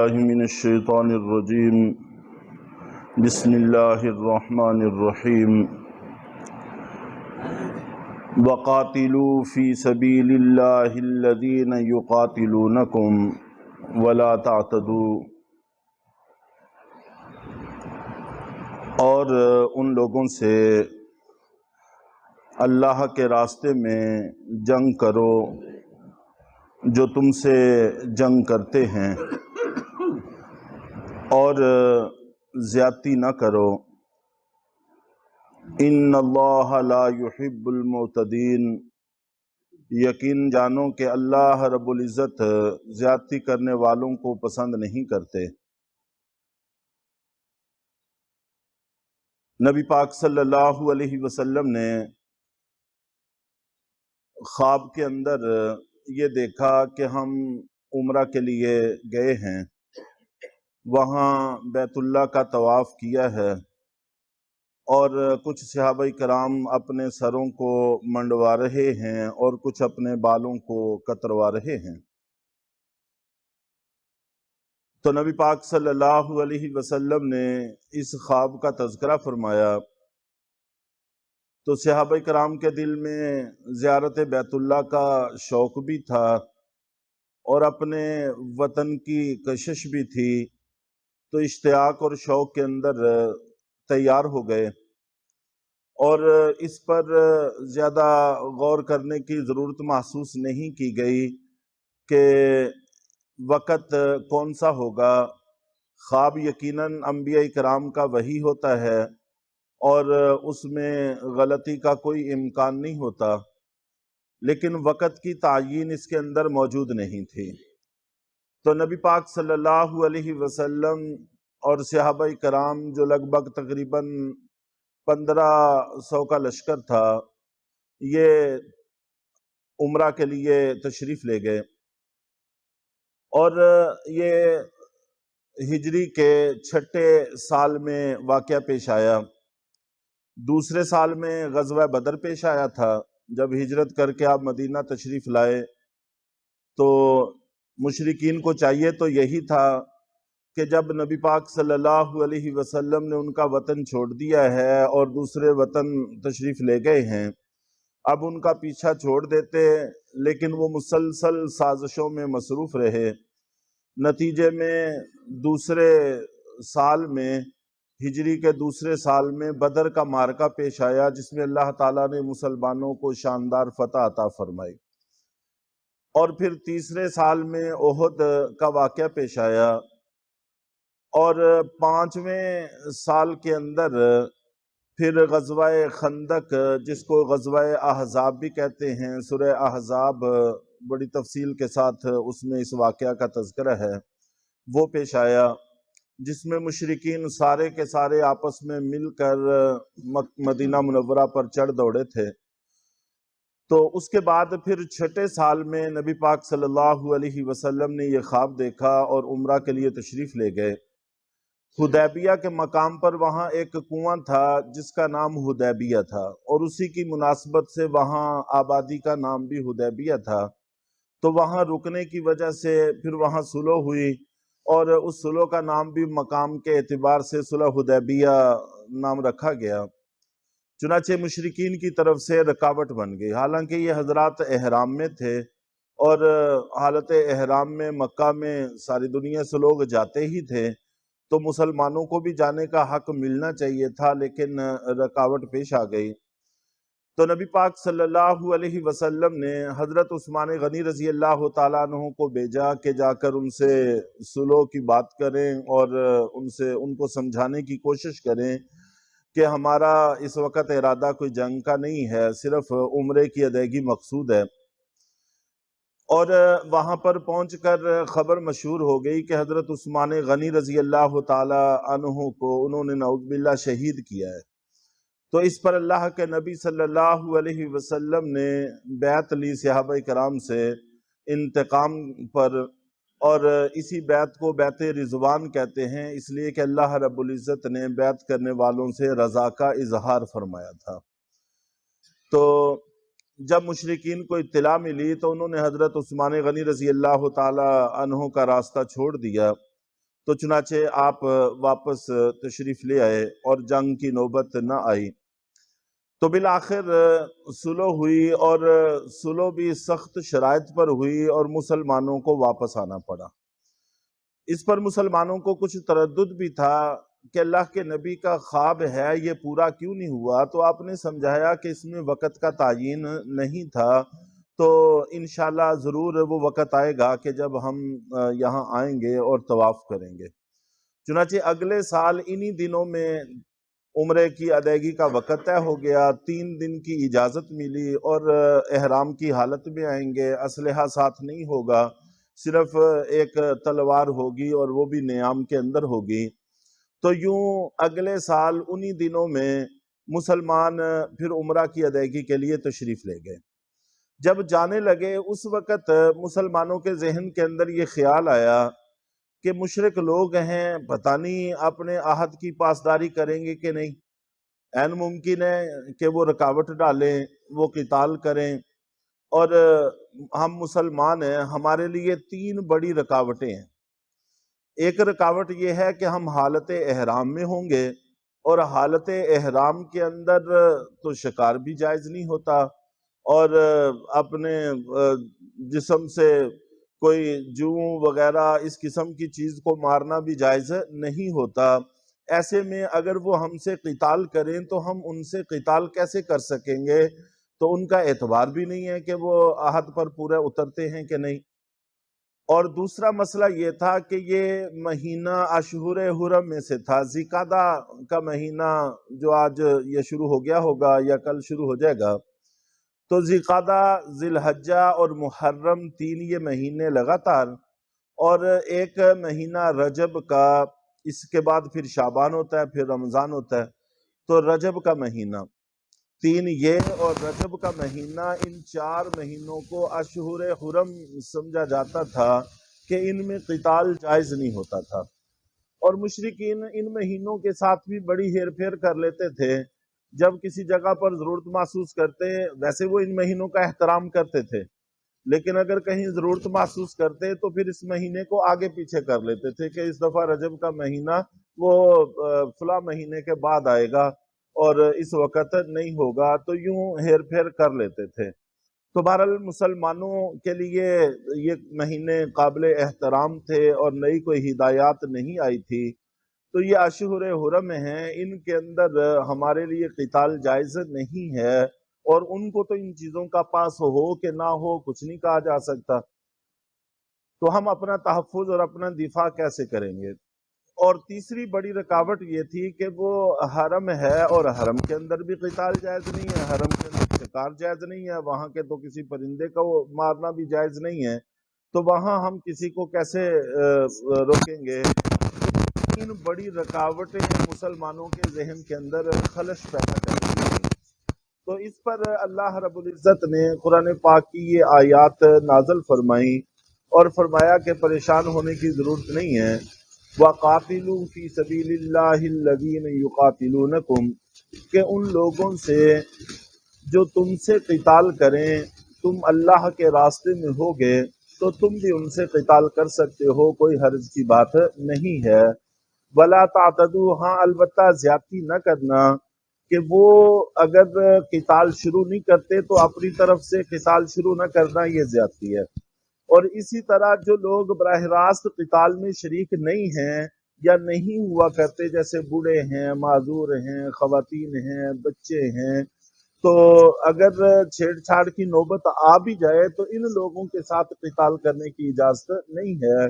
باللہ من الشیطان الرجیم بسم اللہ الرحمن الرحیم وقاتلوا فی سبیل اللہ الذین یقاتلونکم ولا تعتدوا، اور ان لوگوں سے اللہ کے راستے میں جنگ کرو جو تم سے جنگ کرتے ہیں، اور زیادتی نہ کرو۔ ان اللہ لا یحب المعتدین، یقین جانو کہ اللہ رب العزت زیادتی کرنے والوں کو پسند نہیں کرتے۔ نبی پاک صلی اللہ علیہ وسلم نے خواب کے اندر یہ دیکھا کہ ہم عمرہ کے لیے گئے ہیں، وہاں بیت اللہ کا طواف کیا ہے، اور کچھ صحابہ کرام اپنے سروں کو منڈوا رہے ہیں اور کچھ اپنے بالوں کو کتروا رہے ہیں۔ تو نبی پاک صلی اللہ علیہ وسلم نے اس خواب کا تذکرہ فرمایا، تو صحابہ کرام کے دل میں زیارت بیت اللہ کا شوق بھی تھا اور اپنے وطن کی کشش بھی تھی، تو اشتیاق اور شوق کے اندر تیار ہو گئے، اور اس پر زیادہ غور کرنے کی ضرورت محسوس نہیں کی گئی کہ وقت کون سا ہوگا۔ خواب یقیناً انبیاء کرام کا وحی ہوتا ہے اور اس میں غلطی کا کوئی امکان نہیں ہوتا، لیکن وقت کی تعیین اس کے اندر موجود نہیں تھی۔ تو نبی پاک صلی اللہ علیہ وسلم اور صحابہ کرام جو لگ بھگ تقریباً 1500 کا لشکر تھا، یہ عمرہ کے لیے تشریف لے گئے، اور یہ ہجری کے 6 سال میں واقعہ پیش آیا۔ دوسرے سال میں غزوہ بدر پیش آیا تھا، جب ہجرت کر کے آپ مدینہ تشریف لائے، تو مشرکین کو چاہیے تو یہی تھا کہ جب نبی پاک صلی اللہ علیہ وسلم نے ان کا وطن چھوڑ دیا ہے اور دوسرے وطن تشریف لے گئے ہیں، اب ان کا پیچھا چھوڑ دیتے، لیکن وہ مسلسل سازشوں میں مصروف رہے۔ نتیجے میں دوسرے سال میں، ہجری کے دوسرے سال میں بدر کا معرکہ پیش آیا، جس میں اللہ تعالیٰ نے مسلمانوں کو شاندار فتح عطا فرمائی، اور پھر تیسرے سال میں احد کا واقعہ پیش آیا، اور 5ویں سال کے اندر پھر غزوہ خندق، جس کو غزوہ احزاب بھی کہتے ہیں، سورہ احزاب بڑی تفصیل کے ساتھ اس میں اس واقعہ کا تذکرہ ہے، وہ پیش آیا، جس میں مشرکین سارے کے سارے آپس میں مل کر مدینہ منورہ پر چڑھ دوڑے تھے۔ تو اس کے بعد پھر 6 سال میں نبی پاک صلی اللہ علیہ وسلم نے یہ خواب دیکھا اور عمرہ کے لیے تشریف لے گئے۔ حدیبیہ کے مقام پر وہاں ایک کنواں تھا جس کا نام حدیبیہ تھا، اور اسی کی مناسبت سے وہاں آبادی کا نام بھی حدیبیہ تھا۔ تو وہاں رکنے کی وجہ سے پھر وہاں صلح ہوئی، اور اس صلح کا نام بھی مقام کے اعتبار سے صلح حدیبیہ نام رکھا گیا۔ چنانچہ مشرکین کی طرف سے رکاوٹ بن گئی، حالانکہ یہ حضرات احرام میں تھے، اور حالت احرام میں مکہ میں ساری دنیا سے لوگ جاتے ہی تھے، تو مسلمانوں کو بھی جانے کا حق ملنا چاہیے تھا، لیکن رکاوٹ پیش آ گئی۔ تو نبی پاک صلی اللہ علیہ وسلم نے حضرت عثمان غنی رضی اللہ تعالیٰ عنہ کو بھیجا کہ جا کر ان سے صلح کی بات کریں، اور ان کو سمجھانے کی کوشش کریں کہ ہمارا اس وقت ارادہ کوئی جنگ کا نہیں ہے، صرف عمرے کی ادائیگی مقصود ہے۔ اور وہاں پر پہنچ کر خبر مشہور ہو گئی کہ حضرت عثمان غنی رضی اللہ تعالی عنہ کو انہوں نے نعوذ باللہ شہید کیا ہے۔ تو اس پر اللہ کے نبی صلی اللہ علیہ وسلم نے بیعت لی صحابہ کرام سے انتقام پر، اور اسی بیعت کو بیعت رضوان کہتے ہیں، اس لیے کہ اللہ رب العزت نے بیعت کرنے والوں سے رضا کا اظہار فرمایا تھا۔ تو جب مشرکین کو اطلاع ملی تو انہوں نے حضرت عثمان غنی رضی اللہ تعالی عنہ کا راستہ چھوڑ دیا، تو چنانچہ آپ واپس تشریف لے آئے اور جنگ کی نوبت نہ آئی۔ تو بالآخر صلح ہوئی، اور صلح بھی سخت شرائط پر ہوئی اور مسلمانوں کو واپس آنا پڑا۔ اس پر مسلمانوں کو کچھ تردد بھی تھا کہ اللہ کے نبی کا خواب ہے، یہ پورا کیوں نہیں ہوا؟ تو آپ نے سمجھایا کہ اس میں وقت کا تعین نہیں تھا، تو انشاءاللہ ضرور وہ وقت آئے گا کہ جب ہم یہاں آئیں گے اور طواف کریں گے۔ چنانچہ اگلے سال انہی دنوں میں عمرے کی ادائیگی کا وقت طے ہو گیا، 3 دن کی اجازت ملی، اور احرام کی حالت میں آئیں گے، اسلحہ ساتھ نہیں ہوگا، صرف ایک تلوار ہوگی اور وہ بھی نیام کے اندر ہوگی۔ تو یوں اگلے سال انہی دنوں میں مسلمان پھر عمرہ کی ادائیگی کے لیے تشریف لے گئے۔ جب جانے لگے اس وقت مسلمانوں کے ذہن کے اندر یہ خیال آیا کہ مشرک لوگ ہیں، پتہ نہیں اپنے عہد کی پاسداری کریں گے کہ نہیں، عین ممکن ہے کہ وہ رکاوٹ ڈالیں، وہ قتال کریں، اور ہم مسلمان ہیں، ہمارے لیے 3 بڑی رکاوٹیں ہیں۔ ایک رکاوٹ یہ ہے کہ ہم حالت احرام میں ہوں گے، اور حالت احرام کے اندر تو شکار بھی جائز نہیں ہوتا، اور اپنے جسم سے کوئی جوں وغیرہ اس قسم کی چیز کو مارنا بھی جائز نہیں ہوتا۔ ایسے میں اگر وہ ہم سے قتال کریں تو ہم ان سے قتال کیسے کر سکیں گے؟ تو ان کا اعتبار بھی نہیں ہے کہ وہ عہد پر پورے اترتے ہیں کہ نہیں۔ اور دوسرا مسئلہ یہ تھا کہ یہ مہینہ اشہر حرم میں سے تھا، ذی القعدہ کا مہینہ جو آج یہ شروع ہو گیا ہوگا یا کل شروع ہو جائے گا، تو ذی القعدہ، ذی الحجہ اور محرم 3 یہ مہینے لگاتار، اور ایک مہینہ رجب کا، اس کے بعد پھر شعبان ہوتا ہے، پھر رمضان ہوتا ہے، تو رجب کا مہینہ 3 یہ اور رجب کا مہینہ، ان 4 مہینوں کو اشہر حرم سمجھا جاتا تھا کہ ان میں قتال جائز نہیں ہوتا تھا، اور مشرکین ان مہینوں کے ساتھ بھی بڑی ہیر پھیر کر لیتے تھے۔ جب کسی جگہ پر ضرورت محسوس کرتے، ویسے وہ ان مہینوں کا احترام کرتے تھے، لیکن اگر کہیں ضرورت محسوس کرتے تو پھر اس مہینے کو آگے پیچھے کر لیتے تھے کہ اس دفعہ رجب کا مہینہ وہ فلاں مہینے کے بعد آئے گا اور اس وقت نہیں ہوگا، تو یوں ہیر پھیر کر لیتے تھے۔ تو بہرحال مسلمانوں کے لیے یہ مہینے قابل احترام تھے اور نئی کوئی ہدایات نہیں آئی تھی، تو یہ اشہر حرم ہیں، ان کے اندر ہمارے لیے قتال جائز نہیں ہے، اور ان کو تو ان چیزوں کا پاس ہو کہ نہ ہو کچھ نہیں کہا جا سکتا، تو ہم اپنا تحفظ اور اپنا دفاع کیسے کریں گے؟ اور تیسری بڑی رکاوٹ یہ تھی کہ وہ حرم ہے، اور حرم کے اندر بھی قتال جائز نہیں ہے، حرم کے اندر شکار جائز نہیں ہے، وہاں کے تو کسی پرندے کو مارنا بھی جائز نہیں ہے، تو وہاں ہم کسی کو کیسے روکیں گے؟ ان بڑی رکاوٹیں مسلمانوں کے ذہن کے اندر خلش پیدا کرتی ہیں۔ تو اس پر اللہ رب العزت نے قرآن پاک کی یہ آیات نازل فرمائیں اور فرمایا کہ پریشان ہونے کی ضرورت نہیں ہے۔ وَقَاتِلُوا فِي سَبِيلِ اللَّهِ الَّذِينَ يُقَاتِلُونَكُمْ، کہ ان لوگوں سے جو تم سے قتال کریں، تم اللہ کے راستے میں ہوگے تو تم بھی ان سے قتال کر سکتے ہو، کوئی حرج کی بات نہیں ہے۔ وَلَا تَعْتَدُوا، ہاں البتہ زیادتی نہ کرنا، کہ وہ اگر قتال شروع نہیں کرتے تو اپنی طرف سے قتال شروع نہ کرنا، یہ زیادتی ہے۔ اور اسی طرح جو لوگ براہ راست قتال میں شریک نہیں ہیں یا نہیں ہوا کرتے، جیسے بوڑھے ہیں، معذور ہیں، خواتین ہیں، بچے ہیں، تو اگر چھیڑ چھاڑ کی نوبت آ بھی جائے تو ان لوگوں کے ساتھ قتال کرنے کی اجازت نہیں ہے۔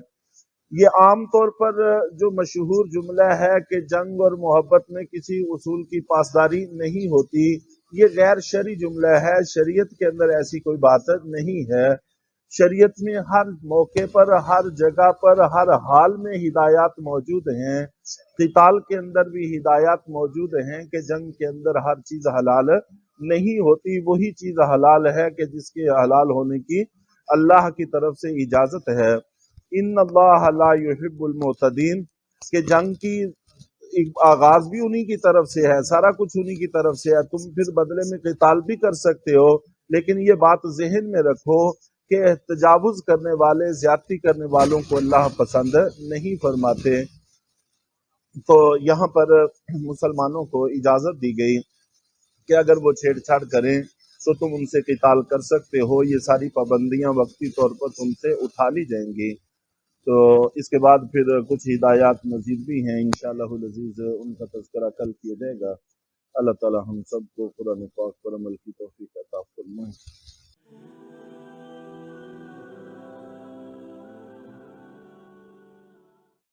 یہ عام طور پر جو مشہور جملہ ہے کہ جنگ اور محبت میں کسی اصول کی پاسداری نہیں ہوتی، یہ غیر شرعی جملہ ہے، شریعت کے اندر ایسی کوئی بات نہیں ہے۔ شریعت میں ہر موقع پر، ہر جگہ پر، ہر حال میں ہدایات موجود ہیں۔ قتال کے اندر بھی ہدایات موجود ہیں کہ جنگ کے اندر ہر چیز حلال نہیں ہوتی، وہی چیز حلال ہے کہ جس کے حلال ہونے کی اللہ کی طرف سے اجازت ہے۔ ان اللہ لا یحب المعتدین، کہ جنگ کی آغاز بھی انہی کی طرف سے ہے، سارا کچھ انہی کی طرف سے ہے، تم پھر بدلے میں قتال بھی کر سکتے ہو، لیکن یہ بات ذہن میں رکھو کہ تجاوز کرنے والے، زیادتی کرنے والوں کو اللہ پسند نہیں فرماتے۔ تو یہاں پر مسلمانوں کو اجازت دی گئی کہ اگر وہ چھیڑ چھاڑ کریں تو تم ان سے قتال کر سکتے ہو، یہ ساری پابندیاں وقتی طور پر تم سے اٹھا لی جائیں گی۔ تو اس کے بعد پھر کچھ ہدایات مزید بھی ہیں، انشاءاللہ العزیز ان کا تذکرہ کل کیا جائے گا۔ اللہ تعالی ہم سب کو قرآن پاک پر عمل کی توفیق عطا فرمائے۔